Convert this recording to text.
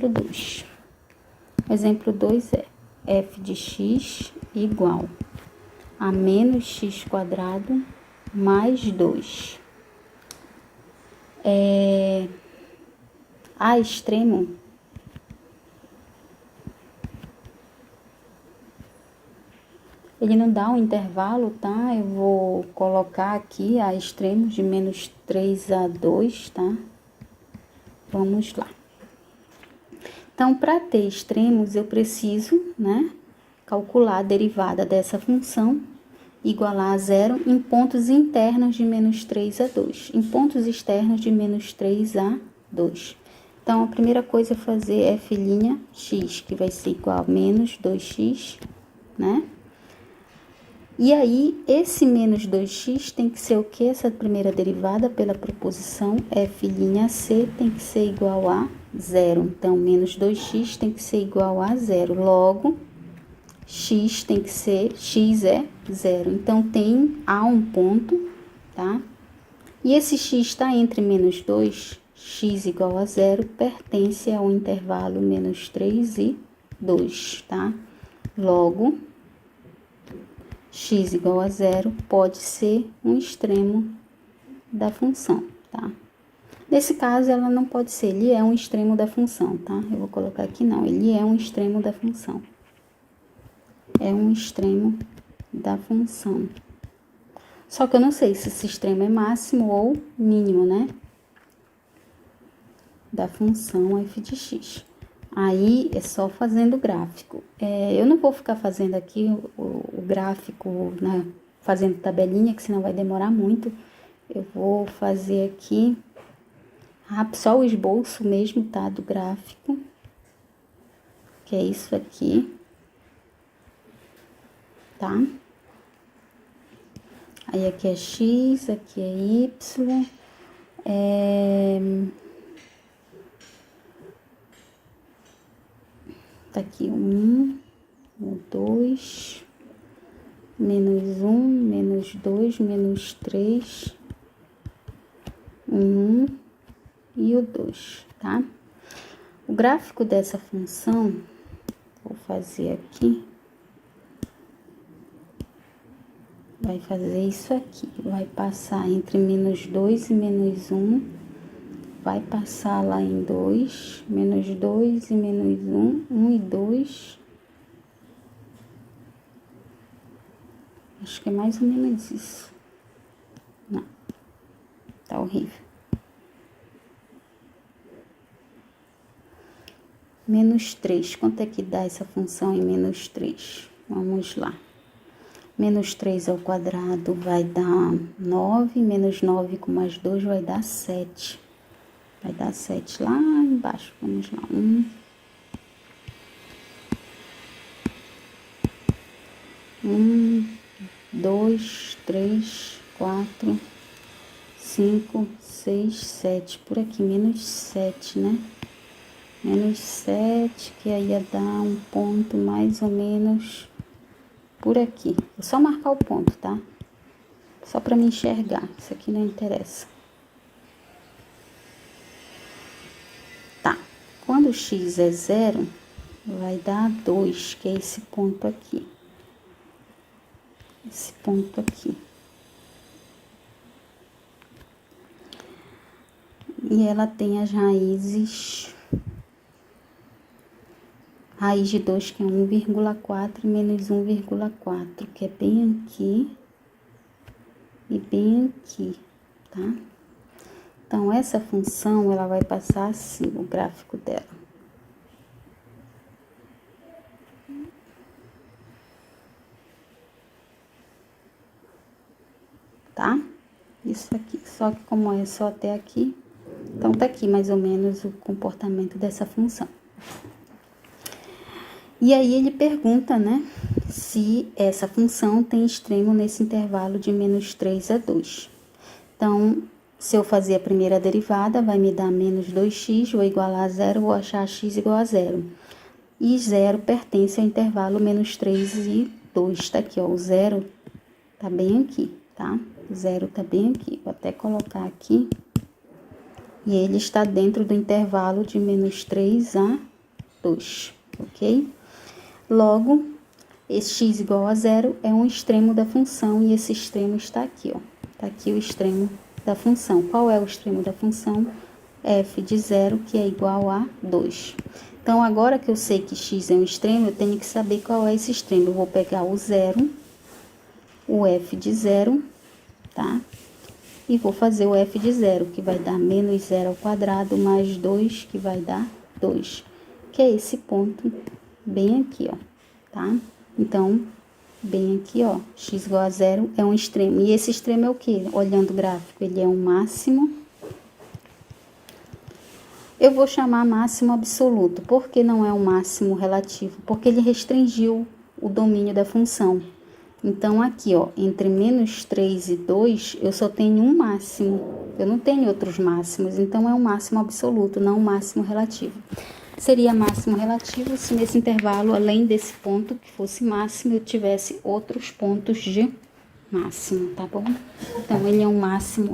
exemplo 2. O exemplo 2 é f de x igual a menos x quadrado mais 2. A extremo, ele não dá um intervalo, tá? Eu vou colocar aqui a extremo de menos 3 a 2, tá? Vamos lá. Então, para ter extremos, eu preciso, né, calcular a derivada dessa função, igualar a zero em pontos internos de menos 3 a 2, em pontos externos de menos 3 a 2. Então, a primeira coisa é fazer f'x, que vai ser igual a menos 2x, né? E aí, esse menos 2x tem que ser o quê? Essa primeira derivada pela proposição f'c tem que ser igual a zero. Então, menos 2x tem que ser igual a zero. Logo, x tem que ser, x é zero. Então, há um ponto, tá? E esse x está entre menos 2, x igual a zero, pertence ao intervalo menos 3 e 2, tá? Logo, x igual a zero pode ser um extremo da função, tá? Nesse caso, ela não pode ser, ele é um extremo da função, tá? Eu vou colocar aqui não, ele é um extremo da função. É um extremo da função. Só que eu não sei se esse extremo é máximo ou mínimo, né? Da função f de x. Aí, é só fazendo o gráfico. Eu não vou ficar fazendo aqui o gráfico, né? Fazendo tabelinha, que senão vai demorar muito. Eu vou fazer aqui só o esboço mesmo, tá? Do gráfico. Que é isso aqui. Tá? Aí, aqui é x, aqui é y. Tá aqui o 1, o 2, menos 1, menos 2, menos 3, o 1 e o 2, tá? O gráfico dessa função, vou fazer aqui. Vai fazer isso aqui, vai passar entre menos 2 e menos 1, vai passar lá em 2, menos 2 e menos 1, 1 e 2. Acho que é mais ou menos isso. Não, tá horrível. Menos 3, quanto é que dá essa função em menos 3? Vamos lá. Menos 3 ao quadrado vai dar 9, menos 9 com mais 2 vai dar 7. Vai dar 7 lá embaixo, vamos lá, 1, 2, 3, 4, 5, 6, 7, por aqui, menos 7, né? Menos 7, que aí ia dar um ponto mais ou menos por aqui. Vou só marcar o ponto, tá? Só para me enxergar, isso aqui não interessa. Tá, quando x é zero, vai dar 2, que é esse ponto aqui. Esse ponto aqui. E ela tem as raízes... Raiz de 2, que é 1,4, e menos 1,4, que é bem aqui e bem aqui, tá? Então, essa função, ela vai passar assim, o gráfico dela. Tá? Isso aqui, só que como é só até aqui, então tá aqui mais ou menos o comportamento dessa função. E aí ele pergunta, né, se essa função tem extremo nesse intervalo de menos 3 a 2. Então, se eu fazer a primeira derivada, vai me dar menos 2x, vou igualar a zero, vou achar x igual a zero. E zero pertence ao intervalo menos 3 e 2. Tá aqui, ó, o zero tá bem aqui, tá? O zero tá bem aqui, vou até colocar aqui. E ele está dentro do intervalo de menos 3 a 2, ok? Logo, esse x igual a 0 é um extremo da função e esse extremo está aqui, ó. Está aqui o extremo da função. Qual é o extremo da função? F de 0, que é igual a 2. Então, agora que eu sei que x é um extremo, eu tenho que saber qual é esse extremo. Eu vou pegar o 0, o f de 0, tá? E vou fazer o f de 0, que vai dar menos 0 ao quadrado, mais 2, que vai dar 2. Que é esse ponto bem aqui, ó, tá? Então, bem aqui, ó, x igual a 0 é um extremo. E esse extremo é o quê? Olhando o gráfico, ele é um máximo. Eu vou chamar máximo absoluto. Por que não é um máximo relativo? Porque ele restringiu o domínio da função. Então, aqui, ó, entre menos 3 e 2, eu só tenho um máximo. Eu não tenho outros máximos. Então, é um máximo absoluto, não um máximo relativo. Seria máximo relativo se nesse intervalo, além desse ponto que fosse máximo, eu tivesse outros pontos de máximo, tá bom? Então, ele é um máximo